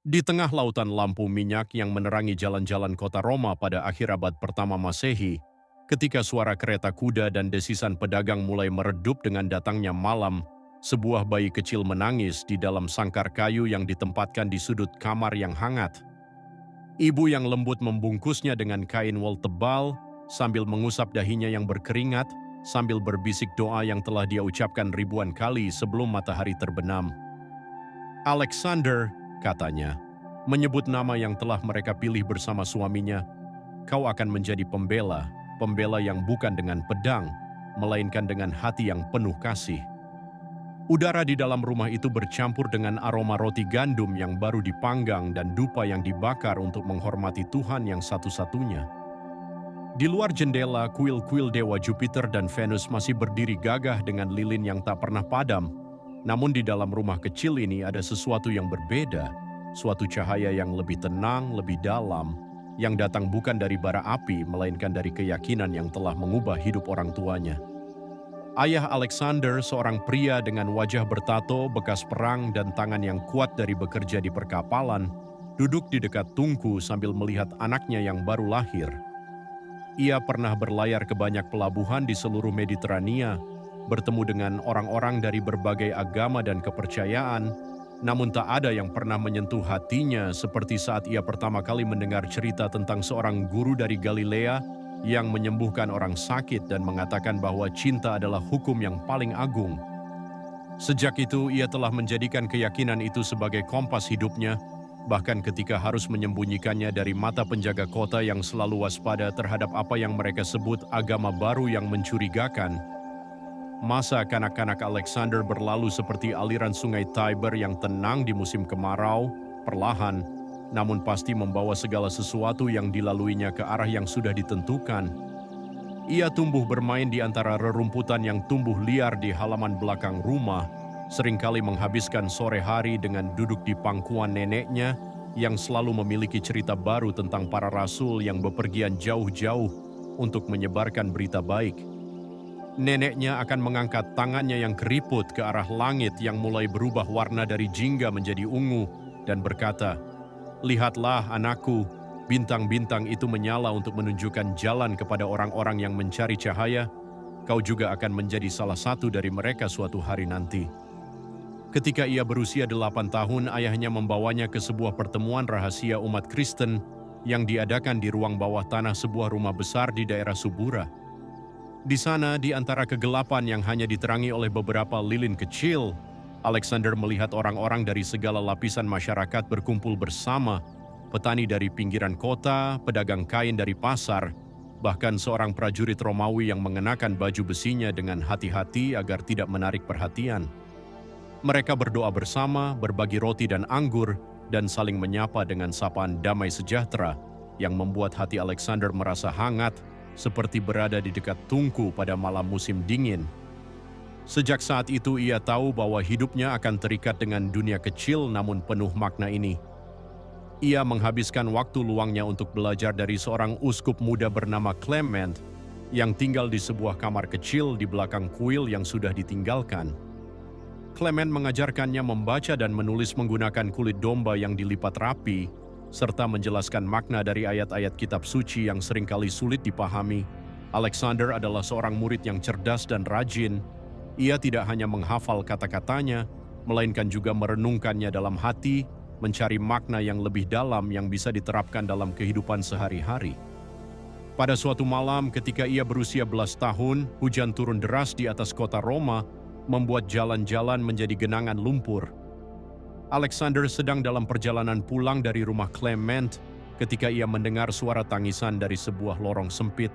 Di tengah lautan lampu minyak yang menerangi jalan-jalan kota Roma pada akhir abad pertama Masehi, ketika suara kereta kuda dan desisan pedagang mulai meredup dengan datangnya malam, sebuah bayi kecil menangis di dalam sangkar kayu yang ditempatkan di sudut kamar yang hangat. Ibu yang lembut membungkusnya dengan kain wol tebal, sambil mengusap dahinya yang berkeringat, sambil berbisik doa yang telah dia ucapkan ribuan kali sebelum matahari terbenam. Alexander, katanya, menyebut nama yang telah mereka pilih bersama suaminya, kau akan menjadi pembela, pembela yang bukan dengan pedang, melainkan dengan hati yang penuh kasih. Udara di dalam rumah itu bercampur dengan aroma roti gandum yang baru dipanggang dan dupa yang dibakar untuk menghormati Tuhan yang satu-satunya. Di luar jendela, kuil-kuil dewa Jupiter dan Venus masih berdiri gagah dengan lilin yang tak pernah padam. Namun di dalam rumah kecil ini ada sesuatu yang berbeda, suatu cahaya yang lebih tenang, lebih dalam, yang datang bukan dari bara api, melainkan dari keyakinan yang telah mengubah hidup orang tuanya. Ayah Alexander, seorang pria dengan wajah bertato, bekas perang, dan tangan yang kuat dari bekerja di perkapalan, duduk di dekat tungku sambil melihat anaknya yang baru lahir. Ia pernah berlayar ke banyak pelabuhan di seluruh Mediterania, bertemu dengan orang-orang dari berbagai agama dan kepercayaan, namun tak ada yang pernah menyentuh hatinya seperti saat ia pertama kali mendengar cerita tentang seorang guru dari Galilea yang menyembuhkan orang sakit dan mengatakan bahwa cinta adalah hukum yang paling agung. Sejak itu, ia telah menjadikan keyakinan itu sebagai kompas hidupnya, bahkan ketika harus menyembunyikannya dari mata penjaga kota yang selalu waspada terhadap apa yang mereka sebut agama baru yang mencurigakan. Masa kanak-kanak Alexander berlalu seperti aliran sungai Tiber yang tenang di musim kemarau, perlahan, namun pasti membawa segala sesuatu yang dilaluinya ke arah yang sudah ditentukan. Ia tumbuh bermain di antara rerumputan yang tumbuh liar di halaman belakang rumah, seringkali menghabiskan sore hari dengan duduk di pangkuan neneknya yang selalu memiliki cerita baru tentang para rasul yang bepergian jauh-jauh untuk menyebarkan berita baik. Neneknya akan mengangkat tangannya yang keriput ke arah langit yang mulai berubah warna dari jingga menjadi ungu dan berkata, "Lihatlah anakku, bintang-bintang itu menyala untuk menunjukkan jalan kepada orang-orang yang mencari cahaya. Kau juga akan menjadi salah satu dari mereka suatu hari nanti." Ketika ia berusia 8 tahun, ayahnya membawanya ke sebuah pertemuan rahasia umat Kristen yang diadakan di ruang bawah tanah sebuah rumah besar di daerah Subura. Di sana, di antara kegelapan yang hanya diterangi oleh beberapa lilin kecil, Alexander melihat orang-orang dari segala lapisan masyarakat berkumpul bersama, petani dari pinggiran kota, pedagang kain dari pasar, bahkan seorang prajurit Romawi yang mengenakan baju besinya dengan hati-hati agar tidak menarik perhatian. Mereka berdoa bersama, berbagi roti dan anggur, dan saling menyapa dengan sapaan damai sejahtera yang membuat hati Alexander merasa hangat, seperti berada di dekat tungku pada malam musim dingin. Sejak saat itu ia tahu bahwa hidupnya akan terikat dengan dunia kecil namun penuh makna ini. Ia menghabiskan waktu luangnya untuk belajar dari seorang uskup muda bernama Clement yang tinggal di sebuah kamar kecil di belakang kuil yang sudah ditinggalkan. Clement mengajarkannya membaca dan menulis menggunakan kulit domba yang dilipat rapi, serta menjelaskan makna dari ayat-ayat kitab suci yang seringkali sulit dipahami. Alexander adalah seorang murid yang cerdas dan rajin. Ia tidak hanya menghafal kata-katanya, melainkan juga merenungkannya dalam hati, mencari makna yang lebih dalam yang bisa diterapkan dalam kehidupan sehari-hari. Pada suatu malam ketika ia berusia 11 tahun, hujan turun deras di atas kota Roma, membuat jalan-jalan menjadi genangan lumpur. Alexander sedang dalam perjalanan pulang dari rumah Clement ketika ia mendengar suara tangisan dari sebuah lorong sempit.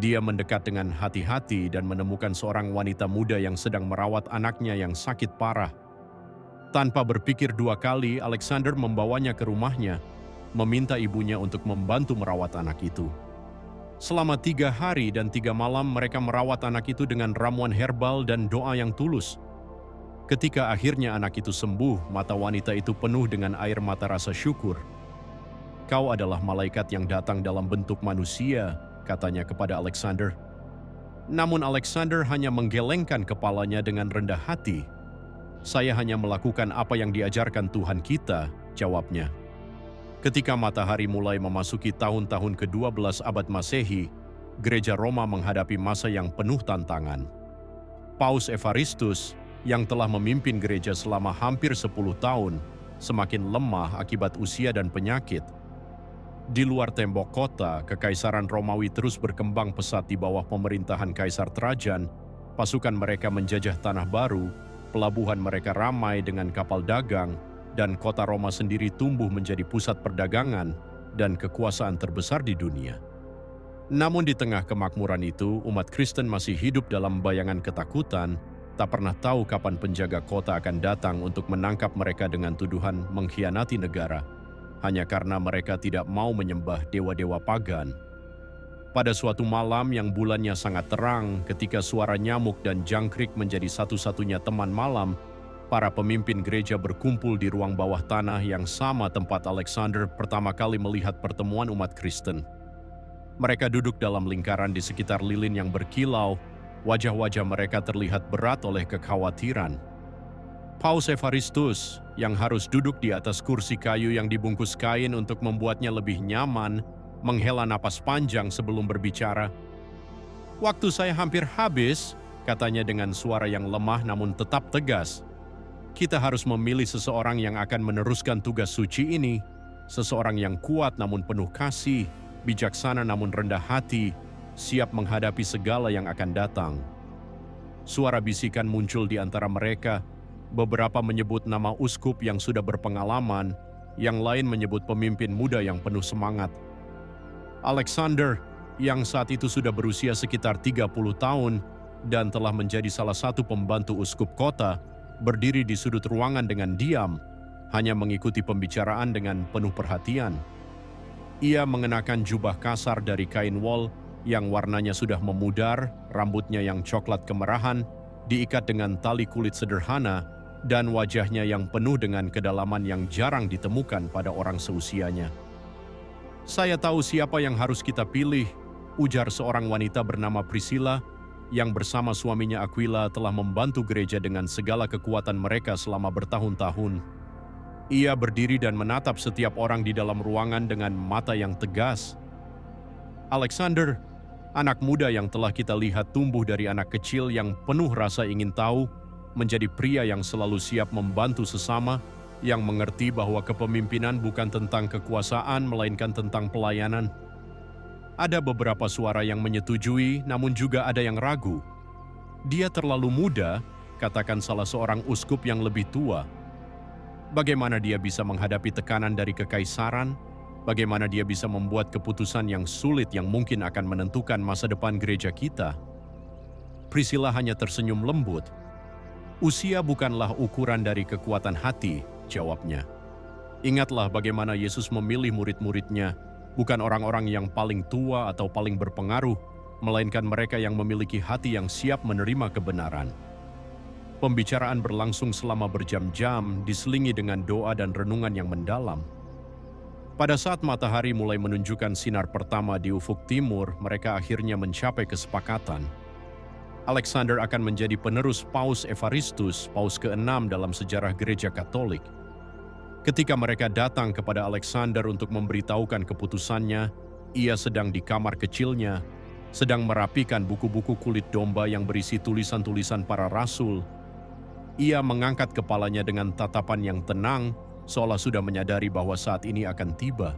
Dia mendekat dengan hati-hati dan menemukan seorang wanita muda yang sedang merawat anaknya yang sakit parah. Tanpa berpikir dua kali, Alexander membawanya ke rumahnya, meminta ibunya untuk membantu merawat anak itu. Selama 3 hari dan 3 malam mereka merawat anak itu dengan ramuan herbal dan doa yang tulus. Ketika akhirnya anak itu sembuh, mata wanita itu penuh dengan air mata rasa syukur. "Kau adalah malaikat yang datang dalam bentuk manusia," katanya kepada Alexander. Namun Alexander hanya menggelengkan kepalanya dengan rendah hati. "Saya hanya melakukan apa yang diajarkan Tuhan kita," jawabnya. Ketika matahari mulai memasuki tahun-tahun ke-12 abad Masehi, Gereja Roma menghadapi masa yang penuh tantangan. Paus Evaristus, yang telah memimpin gereja selama hampir 10 tahun, semakin lemah akibat usia dan penyakit. Di luar tembok kota, Kekaisaran Romawi terus berkembang pesat di bawah pemerintahan Kaisar Trajan. Pasukan mereka menjajah tanah baru, pelabuhan mereka ramai dengan kapal dagang, dan kota Roma sendiri tumbuh menjadi pusat perdagangan dan kekuasaan terbesar di dunia. Namun di tengah kemakmuran itu, umat Kristen masih hidup dalam bayangan ketakutan, tak pernah tahu kapan penjaga kota akan datang untuk menangkap mereka dengan tuduhan mengkhianati negara, hanya karena mereka tidak mau menyembah dewa-dewa pagan. Pada suatu malam yang bulannya sangat terang, ketika suara nyamuk dan jangkrik menjadi satu-satunya teman malam, para pemimpin gereja berkumpul di ruang bawah tanah yang sama tempat Alexander pertama kali melihat pertemuan umat Kristen. Mereka duduk dalam lingkaran di sekitar lilin yang berkilau, wajah-wajah mereka terlihat berat oleh kekhawatiran. Paus Evaristus, yang harus duduk di atas kursi kayu yang dibungkus kain untuk membuatnya lebih nyaman, menghela napas panjang sebelum berbicara. "Waktu saya hampir habis," katanya dengan suara yang lemah namun tetap tegas. "Kita harus memilih seseorang yang akan meneruskan tugas suci ini, seseorang yang kuat namun penuh kasih, bijaksana namun rendah hati, siap menghadapi segala yang akan datang." Suara bisikan muncul di antara mereka. Beberapa menyebut nama uskup yang sudah berpengalaman, yang lain menyebut pemimpin muda yang penuh semangat. Alexander, yang saat itu sudah berusia sekitar 30 tahun dan telah menjadi salah satu pembantu uskup kota, berdiri di sudut ruangan dengan diam, hanya mengikuti pembicaraan dengan penuh perhatian. Ia mengenakan jubah kasar dari kain wol yang warnanya sudah memudar, rambutnya yang coklat kemerahan, diikat dengan tali kulit sederhana, dan wajahnya yang penuh dengan kedalaman yang jarang ditemukan pada orang seusianya. "Saya tahu siapa yang harus kita pilih," ujar seorang wanita bernama Priscilla, yang bersama suaminya Aquila telah membantu gereja dengan segala kekuatan mereka selama bertahun-tahun. Ia berdiri dan menatap setiap orang di dalam ruangan dengan mata yang tegas. "Alexander, anak muda yang telah kita lihat tumbuh dari anak kecil yang penuh rasa ingin tahu, menjadi pria yang selalu siap membantu sesama, yang mengerti bahwa kepemimpinan bukan tentang kekuasaan melainkan tentang pelayanan." Ada beberapa suara yang menyetujui, namun juga ada yang ragu. "Dia terlalu muda," katakan salah seorang uskup yang lebih tua. "Bagaimana dia bisa menghadapi tekanan dari kekaisaran? Bagaimana dia bisa membuat keputusan yang sulit yang mungkin akan menentukan masa depan gereja kita?" Priscilla hanya tersenyum lembut. "Usia bukanlah ukuran dari kekuatan hati," jawabnya. "Ingatlah bagaimana Yesus memilih murid-muridnya, bukan orang-orang yang paling tua atau paling berpengaruh, melainkan mereka yang memiliki hati yang siap menerima kebenaran." Pembicaraan berlangsung selama berjam-jam, diselingi dengan doa dan renungan yang mendalam. Pada saat matahari mulai menunjukkan sinar pertama di ufuk timur, mereka akhirnya mencapai kesepakatan. Alexander akan menjadi penerus Paus Evaristus, Paus ke-6 dalam sejarah Gereja Katolik. Ketika mereka datang kepada Alexander untuk memberitahukan keputusannya, ia sedang di kamar kecilnya, sedang merapikan buku-buku kulit domba yang berisi tulisan-tulisan para rasul. Ia mengangkat kepalanya dengan tatapan yang tenang, seolah sudah menyadari bahwa saat ini akan tiba.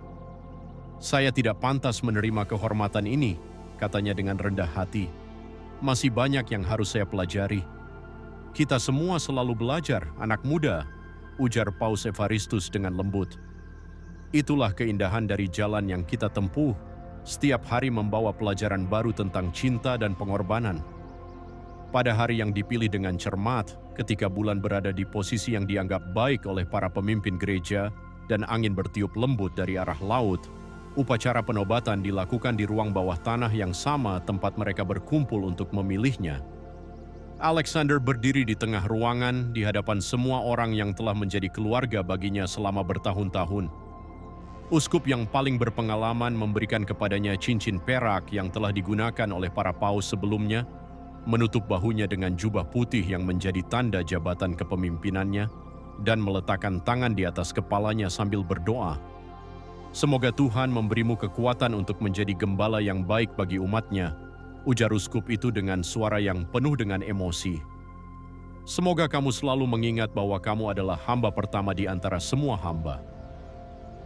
"Saya tidak pantas menerima kehormatan ini," katanya dengan rendah hati. "Masih banyak yang harus saya pelajari." "Kita semua selalu belajar, anak muda," ujar Paus Evaristus dengan lembut. "Itulah keindahan dari jalan yang kita tempuh, setiap hari membawa pelajaran baru tentang cinta dan pengorbanan." Pada hari yang dipilih dengan cermat, ketika bulan berada di posisi yang dianggap baik oleh para pemimpin gereja dan angin bertiup lembut dari arah laut, upacara penobatan dilakukan di ruang bawah tanah yang sama tempat mereka berkumpul untuk memilihnya. Alexander berdiri di tengah ruangan di hadapan semua orang yang telah menjadi keluarga baginya selama bertahun-tahun. Uskup yang paling berpengalaman memberikan kepadanya cincin perak yang telah digunakan oleh para paus sebelumnya, menutup bahunya dengan jubah putih yang menjadi tanda jabatan kepemimpinannya. dan meletakkan tangan di atas kepalanya sambil berdoa. "Semoga Tuhan memberimu kekuatan untuk menjadi gembala yang baik bagi umatnya," ujar uskup itu dengan suara yang penuh dengan emosi. "Semoga kamu selalu mengingat bahwa kamu adalah hamba pertama di antara semua hamba."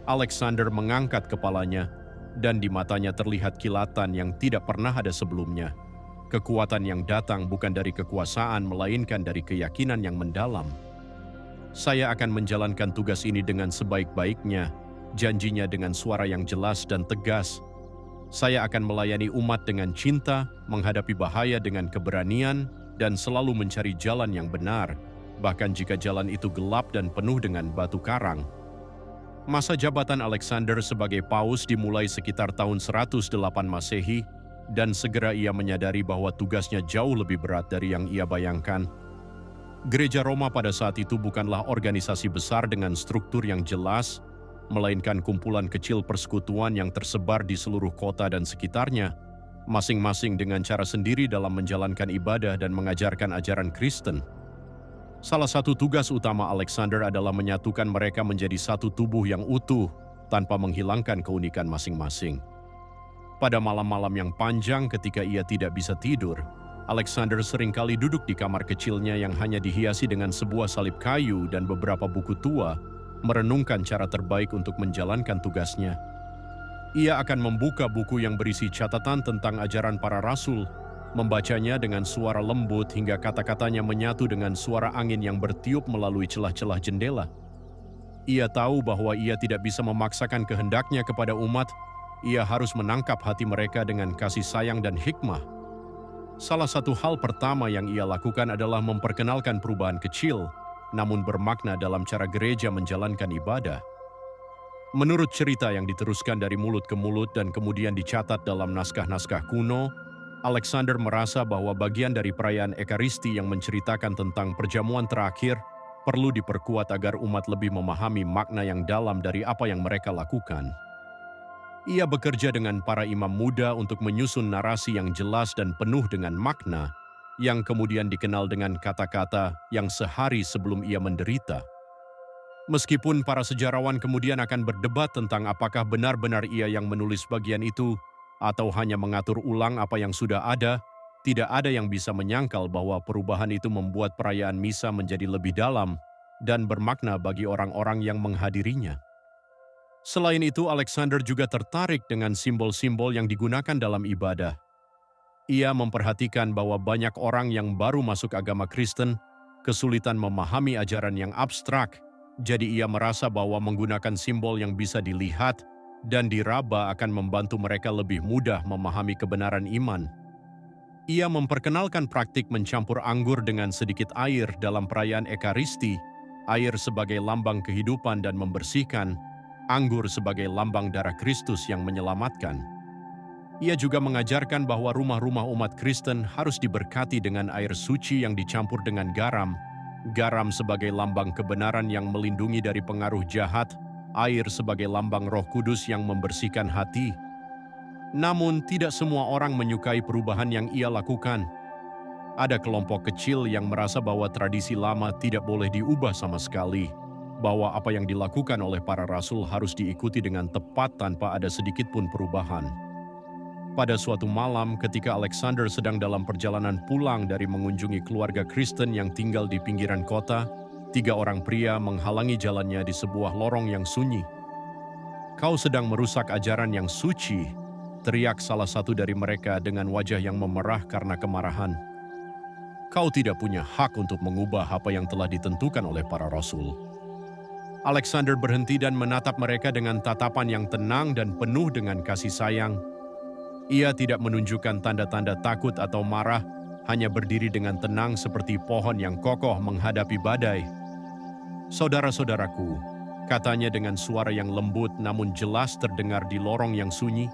Alexander mengangkat kepalanya, dan di matanya terlihat kilatan yang tidak pernah ada sebelumnya. Kekuatan yang datang bukan dari kekuasaan, melainkan dari keyakinan yang mendalam. "Saya akan menjalankan tugas ini dengan sebaik-baiknya," janjinya dengan suara yang jelas dan tegas. "Saya akan melayani umat dengan cinta, menghadapi bahaya dengan keberanian, dan selalu mencari jalan yang benar, bahkan jika jalan itu gelap dan penuh dengan batu karang." Masa jabatan Alexander sebagai paus dimulai sekitar tahun 108 Masehi, dan segera ia menyadari bahwa tugasnya jauh lebih berat dari yang ia bayangkan. Gereja Roma pada saat itu bukanlah organisasi besar dengan struktur yang jelas, melainkan kumpulan kecil persekutuan yang tersebar di seluruh kota dan sekitarnya, masing-masing dengan cara sendiri dalam menjalankan ibadah dan mengajarkan ajaran Kristen. Salah satu tugas utama Alexander adalah menyatukan mereka menjadi satu tubuh yang utuh tanpa menghilangkan keunikan masing-masing. Pada malam-malam yang panjang ketika ia tidak bisa tidur, Alexander seringkali duduk di kamar kecilnya yang hanya dihiasi dengan sebuah salib kayu dan beberapa buku tua, merenungkan cara terbaik untuk menjalankan tugasnya. Ia akan membuka buku yang berisi catatan tentang ajaran para rasul, membacanya dengan suara lembut hingga kata-katanya menyatu dengan suara angin yang bertiup melalui celah-celah jendela. Ia tahu bahwa ia tidak bisa memaksakan kehendaknya kepada umat. Ia harus menangkap hati mereka dengan kasih sayang dan hikmah. Salah satu hal pertama yang ia lakukan adalah memperkenalkan perubahan kecil, namun bermakna dalam cara gereja menjalankan ibadah. Menurut cerita yang diteruskan dari mulut ke mulut dan kemudian dicatat dalam naskah-naskah kuno, Alexander merasa bahwa bagian dari perayaan Ekaristi yang menceritakan tentang perjamuan terakhir perlu diperkuat agar umat lebih memahami makna yang dalam dari apa yang mereka lakukan. Ia bekerja dengan para imam muda untuk menyusun narasi yang jelas dan penuh dengan makna, yang kemudian dikenal dengan kata-kata yang sehari sebelum ia menderita. Meskipun para sejarawan kemudian akan berdebat tentang apakah benar-benar ia yang menulis bagian itu, atau hanya mengatur ulang apa yang sudah ada, tidak ada yang bisa menyangkal bahwa perubahan itu membuat perayaan misa menjadi lebih dalam dan bermakna bagi orang-orang yang menghadirinya. Selain itu, Alexander juga tertarik dengan simbol-simbol yang digunakan dalam ibadah. Ia memperhatikan bahwa banyak orang yang baru masuk agama Kristen kesulitan memahami ajaran yang abstrak, jadi ia merasa bahwa menggunakan simbol yang bisa dilihat dan diraba akan membantu mereka lebih mudah memahami kebenaran iman. Ia memperkenalkan praktik mencampur anggur dengan sedikit air dalam perayaan Ekaristi, air sebagai lambang kehidupan dan membersihkan, anggur sebagai lambang darah Kristus yang menyelamatkan. Ia juga mengajarkan bahwa rumah-rumah umat Kristen harus diberkati dengan air suci yang dicampur dengan garam, garam sebagai lambang kebenaran yang melindungi dari pengaruh jahat, air sebagai lambang Roh Kudus yang membersihkan hati. Namun, tidak semua orang menyukai perubahan yang ia lakukan. Ada kelompok kecil yang merasa bahwa tradisi lama tidak boleh diubah sama sekali, bahwa apa yang dilakukan oleh para rasul harus diikuti dengan tepat tanpa ada sedikit pun perubahan. Pada suatu malam ketika Alexander sedang dalam perjalanan pulang dari mengunjungi keluarga Kristen yang tinggal di pinggiran kota, 3 orang pria menghalangi jalannya di sebuah lorong yang sunyi. "Kau sedang merusak ajaran yang suci," teriak salah satu dari mereka dengan wajah yang memerah karena kemarahan. "Kau tidak punya hak untuk mengubah apa yang telah ditentukan oleh para rasul." Alexander berhenti dan menatap mereka dengan tatapan yang tenang dan penuh dengan kasih sayang. Ia tidak menunjukkan tanda-tanda takut atau marah, hanya berdiri dengan tenang seperti pohon yang kokoh menghadapi badai. "Saudara-saudaraku," katanya dengan suara yang lembut namun jelas terdengar di lorong yang sunyi,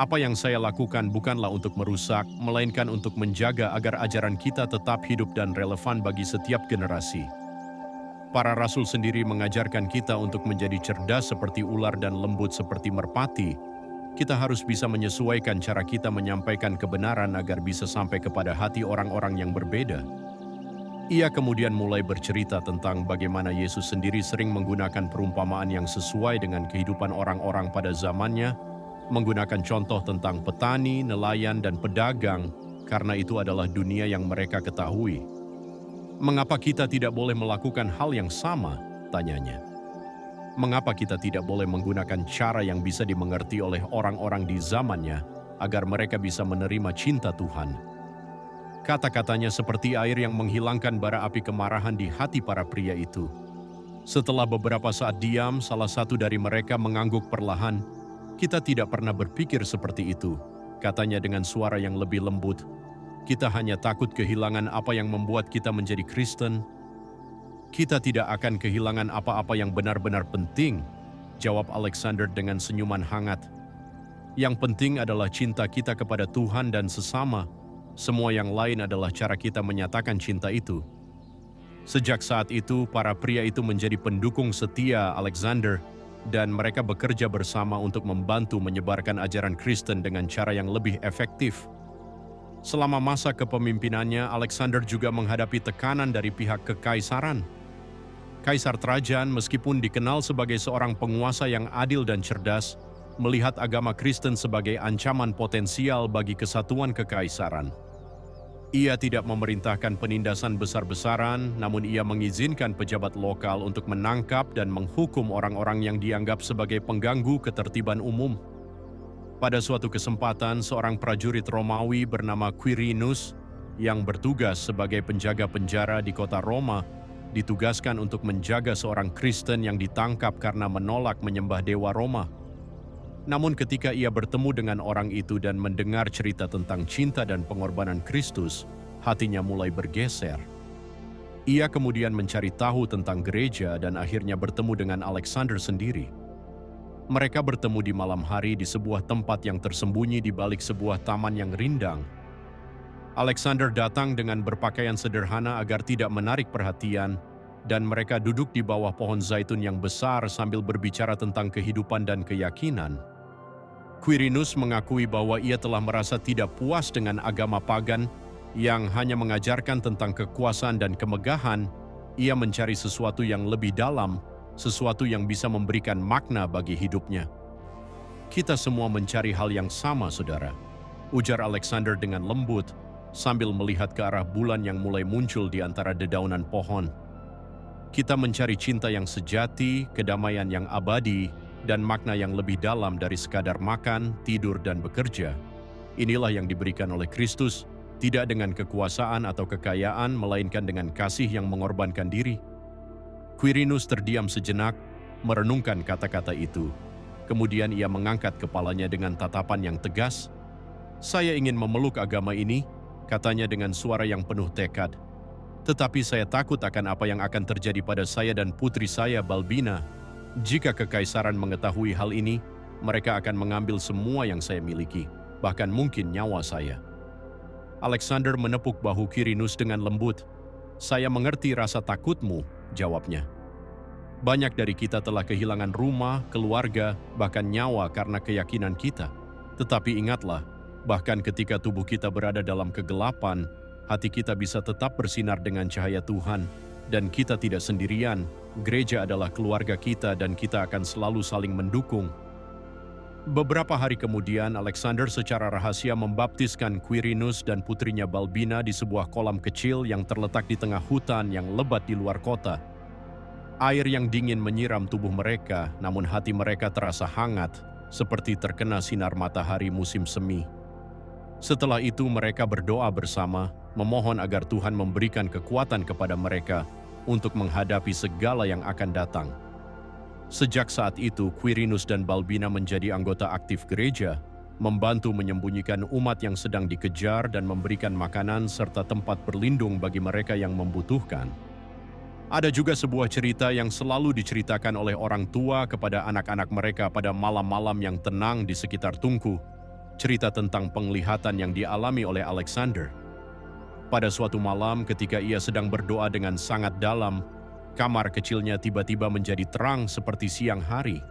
"apa yang saya lakukan bukanlah untuk merusak, melainkan untuk menjaga agar ajaran kita tetap hidup dan relevan bagi setiap generasi. Para rasul sendiri mengajarkan kita untuk menjadi cerdas seperti ular dan lembut seperti merpati. Kita harus bisa menyesuaikan cara kita menyampaikan kebenaran agar bisa sampai kepada hati orang-orang yang berbeda." Ia kemudian mulai bercerita tentang bagaimana Yesus sendiri sering menggunakan perumpamaan yang sesuai dengan kehidupan orang-orang pada zamannya, menggunakan contoh tentang petani, nelayan, dan pedagang, karena itu adalah dunia yang mereka ketahui. Mengapa kita tidak boleh melakukan hal yang sama? Tanyanya. Mengapa kita tidak boleh menggunakan cara yang bisa dimengerti oleh orang-orang di zamannya agar mereka bisa menerima cinta Tuhan? Kata-katanya seperti air yang menghilangkan bara api kemarahan di hati para pria itu. Setelah beberapa saat diam, salah satu dari mereka mengangguk perlahan. "Kita tidak pernah berpikir seperti itu," katanya dengan suara yang lebih lembut. "Kita hanya takut kehilangan apa yang membuat kita menjadi Kristen." "Kita tidak akan kehilangan apa-apa yang benar-benar penting," jawab Alexander dengan senyuman hangat. "Yang penting adalah cinta kita kepada Tuhan dan sesama. Semua yang lain adalah cara kita menyatakan cinta itu." Sejak saat itu, para pria itu menjadi pendukung setia Alexander, dan mereka bekerja bersama untuk membantu menyebarkan ajaran Kristen dengan cara yang lebih efektif. Selama masa kepemimpinannya, Alexander juga menghadapi tekanan dari pihak kekaisaran. Kaisar Trajan, meskipun dikenal sebagai seorang penguasa yang adil dan cerdas, melihat agama Kristen sebagai ancaman potensial bagi kesatuan kekaisaran. Ia tidak memerintahkan penindasan besar-besaran, namun ia mengizinkan pejabat lokal untuk menangkap dan menghukum orang-orang yang dianggap sebagai pengganggu ketertiban umum. Pada suatu kesempatan, seorang prajurit Romawi bernama Quirinus yang bertugas sebagai penjaga penjara di kota Roma ditugaskan untuk menjaga seorang Kristen yang ditangkap karena menolak menyembah dewa Roma. Namun ketika ia bertemu dengan orang itu dan mendengar cerita tentang cinta dan pengorbanan Kristus, hatinya mulai bergeser. Ia kemudian mencari tahu tentang gereja dan akhirnya bertemu dengan Alexander sendiri. Mereka bertemu di malam hari di sebuah tempat yang tersembunyi di balik sebuah taman yang rindang. Alexander datang dengan berpakaian sederhana agar tidak menarik perhatian, dan mereka duduk di bawah pohon zaitun yang besar sambil berbicara tentang kehidupan dan keyakinan. Quirinus mengakui bahwa ia telah merasa tidak puas dengan agama pagan yang hanya mengajarkan tentang kekuasaan dan kemegahan. Ia mencari sesuatu yang lebih dalam, sesuatu yang bisa memberikan makna bagi hidupnya. "Kita semua mencari hal yang sama, saudara," ujar Alexander dengan lembut, sambil melihat ke arah bulan yang mulai muncul di antara dedaunan pohon. "Kita mencari cinta yang sejati, kedamaian yang abadi, dan makna yang lebih dalam dari sekadar makan, tidur, dan bekerja. Inilah yang diberikan oleh Kristus, tidak dengan kekuasaan atau kekayaan, melainkan dengan kasih yang mengorbankan diri." Quirinus terdiam sejenak, merenungkan kata-kata itu. Kemudian ia mengangkat kepalanya dengan tatapan yang tegas. "Saya ingin memeluk agama ini," katanya dengan suara yang penuh tekad. "Tetapi saya takut akan apa yang akan terjadi pada saya dan putri saya, Balbina. Jika kekaisaran mengetahui hal ini, mereka akan mengambil semua yang saya miliki, bahkan mungkin nyawa saya." Alexander menepuk bahu Quirinus dengan lembut. "Saya mengerti rasa takutmu," jawabnya. "Banyak dari kita telah kehilangan rumah, keluarga, bahkan nyawa karena keyakinan kita. Tetapi ingatlah, bahkan ketika tubuh kita berada dalam kegelapan, hati kita bisa tetap bersinar dengan cahaya Tuhan. Dan kita tidak sendirian, gereja adalah keluarga kita dan kita akan selalu saling mendukung." Beberapa hari kemudian, Alexander secara rahasia membaptiskan Quirinus dan putrinya Balbina di sebuah kolam kecil yang terletak di tengah hutan yang lebat di luar kota. Air yang dingin menyiram tubuh mereka, namun hati mereka terasa hangat, seperti terkena sinar matahari musim semi. Setelah itu mereka berdoa bersama, memohon agar Tuhan memberikan kekuatan kepada mereka untuk menghadapi segala yang akan datang. Sejak saat itu, Quirinus dan Balbina menjadi anggota aktif gereja, membantu menyembunyikan umat yang sedang dikejar dan memberikan makanan serta tempat berlindung bagi mereka yang membutuhkan. Ada juga sebuah cerita yang selalu diceritakan oleh orang tua kepada anak-anak mereka pada malam-malam yang tenang di sekitar Tungku, cerita tentang penglihatan yang dialami oleh Alexander. Pada suatu malam ketika ia sedang berdoa dengan sangat dalam, kamar kecilnya tiba-tiba menjadi terang seperti siang hari.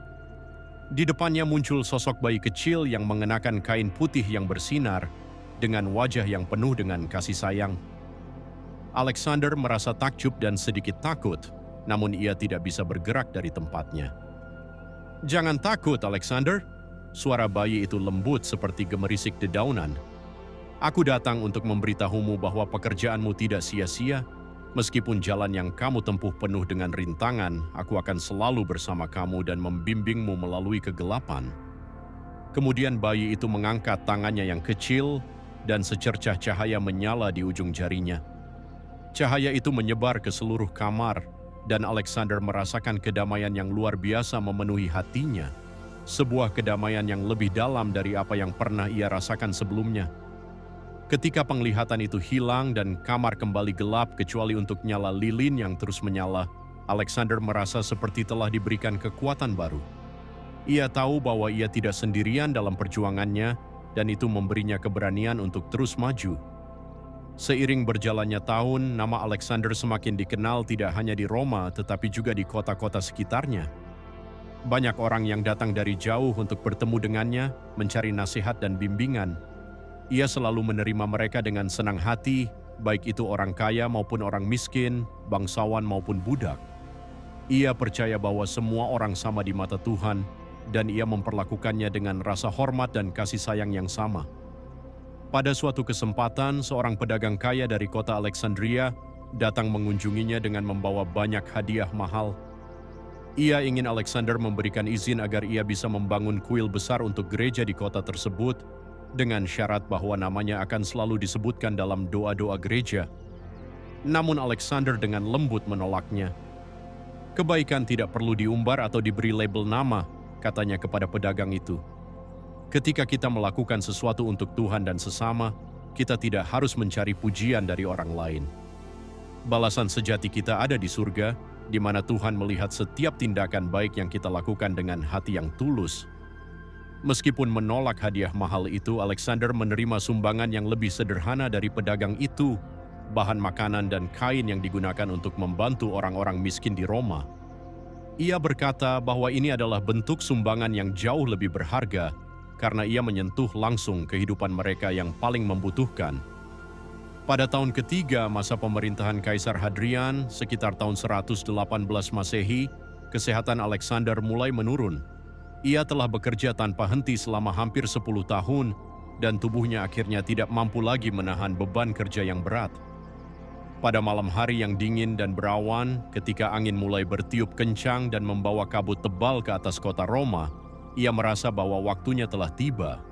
Di depannya muncul sosok bayi kecil yang mengenakan kain putih yang bersinar dengan wajah yang penuh dengan kasih sayang. Alexander merasa takjub dan sedikit takut, namun ia tidak bisa bergerak dari tempatnya. "Jangan takut, Alexander," suara bayi itu lembut seperti gemerisik dedaunan. "Aku datang untuk memberitahumu bahwa pekerjaanmu tidak sia-sia. Meskipun jalan yang kamu tempuh penuh dengan rintangan, aku akan selalu bersama kamu dan membimbingmu melalui kegelapan." Kemudian bayi itu mengangkat tangannya yang kecil dan secercah cahaya menyala di ujung jarinya. Cahaya itu menyebar ke seluruh kamar dan Alexander merasakan kedamaian yang luar biasa memenuhi hatinya. Sebuah kedamaian yang lebih dalam dari apa yang pernah ia rasakan sebelumnya. Ketika penglihatan itu hilang dan kamar kembali gelap kecuali untuk nyala lilin yang terus menyala, Alexander merasa seperti telah diberikan kekuatan baru. Ia tahu bahwa ia tidak sendirian dalam perjuangannya dan itu memberinya keberanian untuk terus maju. Seiring berjalannya tahun, nama Alexander semakin dikenal tidak hanya di Roma tetapi juga di kota-kota sekitarnya. Banyak orang yang datang dari jauh untuk bertemu dengannya, mencari nasihat dan bimbingan. Ia selalu menerima mereka dengan senang hati, baik itu orang kaya maupun orang miskin, bangsawan maupun budak. Ia percaya bahwa semua orang sama di mata Tuhan, dan ia memperlakukannya dengan rasa hormat dan kasih sayang yang sama. Pada suatu kesempatan, seorang pedagang kaya dari kota Alexandria datang mengunjunginya dengan membawa banyak hadiah mahal. Ia ingin Alexander memberikan izin agar ia bisa membangun kuil besar untuk gereja di kota tersebut, dengan syarat bahwa namanya akan selalu disebutkan dalam doa-doa gereja. Namun Alexander dengan lembut menolaknya. "Kebaikan tidak perlu diumbar atau diberi label nama," katanya kepada pedagang itu. "Ketika kita melakukan sesuatu untuk Tuhan dan sesama, kita tidak harus mencari pujian dari orang lain. Balasan sejati kita ada di surga, di mana Tuhan melihat setiap tindakan baik yang kita lakukan dengan hati yang tulus." Meskipun menolak hadiah mahal itu, Alexander menerima sumbangan yang lebih sederhana dari pedagang itu, bahan makanan dan kain yang digunakan untuk membantu orang-orang miskin di Roma. Ia berkata bahwa ini adalah bentuk sumbangan yang jauh lebih berharga, karena ia menyentuh langsung kehidupan mereka yang paling membutuhkan. Pada tahun ketiga masa pemerintahan Kaisar Hadrian, sekitar tahun 118 Masehi, kesehatan Alexander mulai menurun. Ia telah bekerja tanpa henti selama hampir 10 tahun, dan tubuhnya akhirnya tidak mampu lagi menahan beban kerja yang berat. Pada malam hari yang dingin dan berawan, ketika angin mulai bertiup kencang dan membawa kabut tebal ke atas kota Roma, ia merasa bahwa waktunya telah tiba.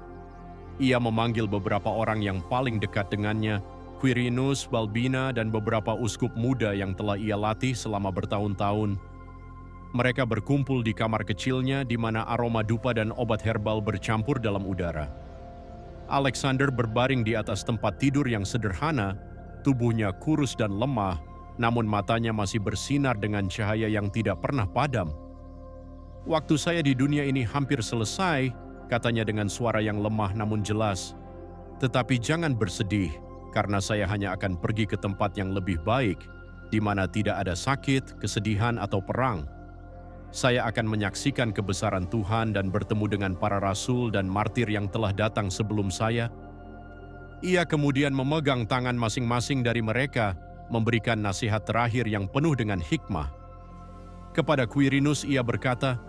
Ia memanggil beberapa orang yang paling dekat dengannya, Quirinus, Balbina, dan beberapa uskup muda yang telah ia latih selama bertahun-tahun. Mereka berkumpul di kamar kecilnya di mana aroma dupa dan obat herbal bercampur dalam udara. Alexander berbaring di atas tempat tidur yang sederhana, tubuhnya kurus dan lemah, namun matanya masih bersinar dengan cahaya yang tidak pernah padam. "Waktu saya di dunia ini hampir selesai," katanya dengan suara yang lemah namun jelas. "Tetapi jangan bersedih, karena saya hanya akan pergi ke tempat yang lebih baik, di mana tidak ada sakit, kesedihan, atau perang. Saya akan menyaksikan kebesaran Tuhan dan bertemu dengan para rasul dan martir yang telah datang sebelum saya." Ia kemudian memegang tangan masing-masing dari mereka, memberikan nasihat terakhir yang penuh dengan hikmah. Kepada Quirinus ia berkata,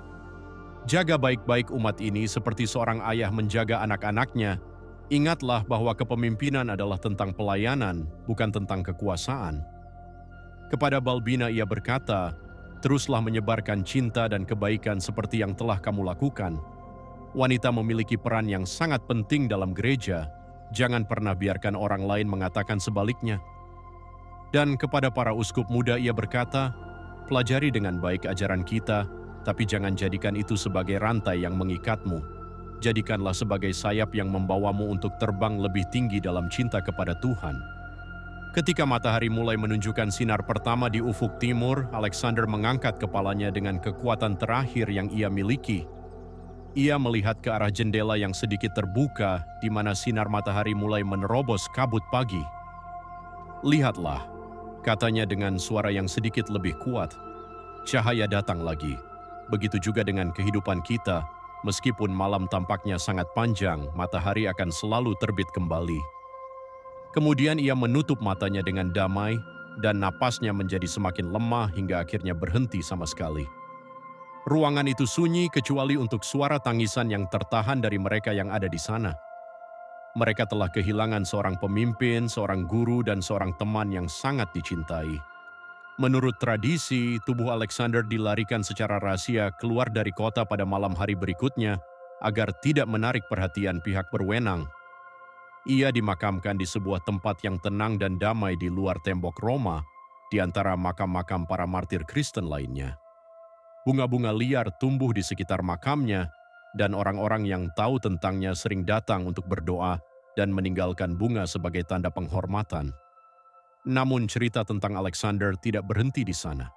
"Jaga baik-baik umat ini seperti seorang ayah menjaga anak-anaknya. Ingatlah bahwa kepemimpinan adalah tentang pelayanan, bukan tentang kekuasaan." Kepada Balbina ia berkata, "Teruslah menyebarkan cinta dan kebaikan seperti yang telah kamu lakukan. Wanita memiliki peran yang sangat penting dalam gereja. Jangan pernah biarkan orang lain mengatakan sebaliknya." Dan kepada para uskup muda ia berkata, "Pelajari dengan baik ajaran kita, tapi jangan jadikan itu sebagai rantai yang mengikatmu. Jadikanlah sebagai sayap yang membawamu untuk terbang lebih tinggi dalam cinta kepada Tuhan." Ketika matahari mulai menunjukkan sinar pertama di ufuk timur, Alexander mengangkat kepalanya dengan kekuatan terakhir yang ia miliki. Ia melihat ke arah jendela yang sedikit terbuka, di mana sinar matahari mulai menerobos kabut pagi. "Lihatlah," katanya dengan suara yang sedikit lebih kuat. "Cahaya datang lagi. Begitu juga dengan kehidupan kita, meskipun malam tampaknya sangat panjang, matahari akan selalu terbit kembali." Kemudian ia menutup matanya dengan damai, dan napasnya menjadi semakin lemah hingga akhirnya berhenti sama sekali. Ruangan itu sunyi kecuali untuk suara tangisan yang tertahan dari mereka yang ada di sana. Mereka telah kehilangan seorang pemimpin, seorang guru, dan seorang teman yang sangat dicintai. Menurut tradisi, tubuh Alexander dilarikan secara rahasia keluar dari kota pada malam hari berikutnya agar tidak menarik perhatian pihak berwenang. Ia dimakamkan di sebuah tempat yang tenang dan damai di luar tembok Roma, di antara makam-makam para martir Kristen lainnya. Bunga-bunga liar tumbuh di sekitar makamnya, dan orang-orang yang tahu tentangnya sering datang untuk berdoa dan meninggalkan bunga sebagai tanda penghormatan. Namun cerita tentang Alexander tidak berhenti di sana.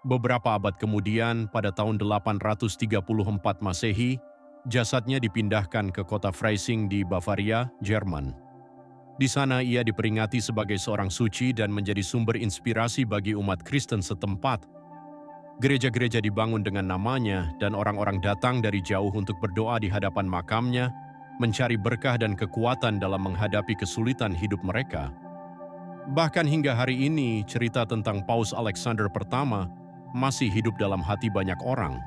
Beberapa abad kemudian, pada tahun 834 Masehi, jasadnya dipindahkan ke kota Freising di Bavaria, Jerman. Di sana ia diperingati sebagai seorang suci dan menjadi sumber inspirasi bagi umat Kristen setempat. Gereja-gereja dibangun dengan namanya dan orang-orang datang dari jauh untuk berdoa di hadapan makamnya, mencari berkah dan kekuatan dalam menghadapi kesulitan hidup mereka. Bahkan hingga hari ini, cerita tentang Paus Alexander pertama masih hidup dalam hati banyak orang.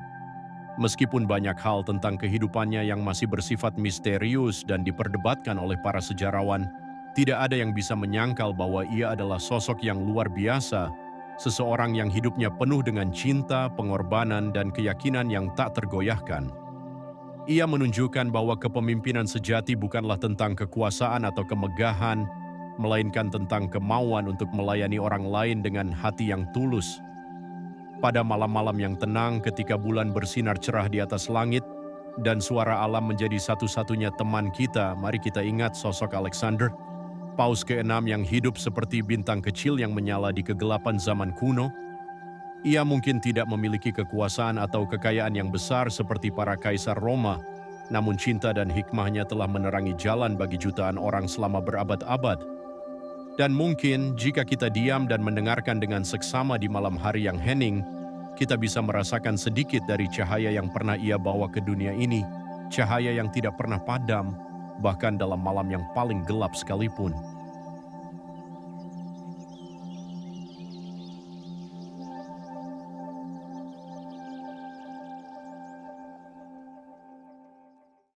Meskipun banyak hal tentang kehidupannya yang masih bersifat misterius dan diperdebatkan oleh para sejarawan, tidak ada yang bisa menyangkal bahwa ia adalah sosok yang luar biasa, seseorang yang hidupnya penuh dengan cinta, pengorbanan, dan keyakinan yang tak tergoyahkan. Ia menunjukkan bahwa kepemimpinan sejati bukanlah tentang kekuasaan atau kemegahan, melainkan tentang kemauan untuk melayani orang lain dengan hati yang tulus. Pada malam-malam yang tenang ketika bulan bersinar cerah di atas langit dan suara alam menjadi satu-satunya teman kita, mari kita ingat sosok Alexander, Paus ke-6 yang hidup seperti bintang kecil yang menyala di kegelapan zaman kuno. Ia mungkin tidak memiliki kekuasaan atau kekayaan yang besar seperti para kaisar Roma, namun cinta dan hikmahnya telah menerangi jalan bagi jutaan orang selama berabad-abad. Dan mungkin jika kita diam dan mendengarkan dengan seksama di malam hari yang hening, kita bisa merasakan sedikit dari cahaya yang pernah ia bawa ke dunia ini, cahaya yang tidak pernah padam, bahkan dalam malam yang paling gelap sekalipun.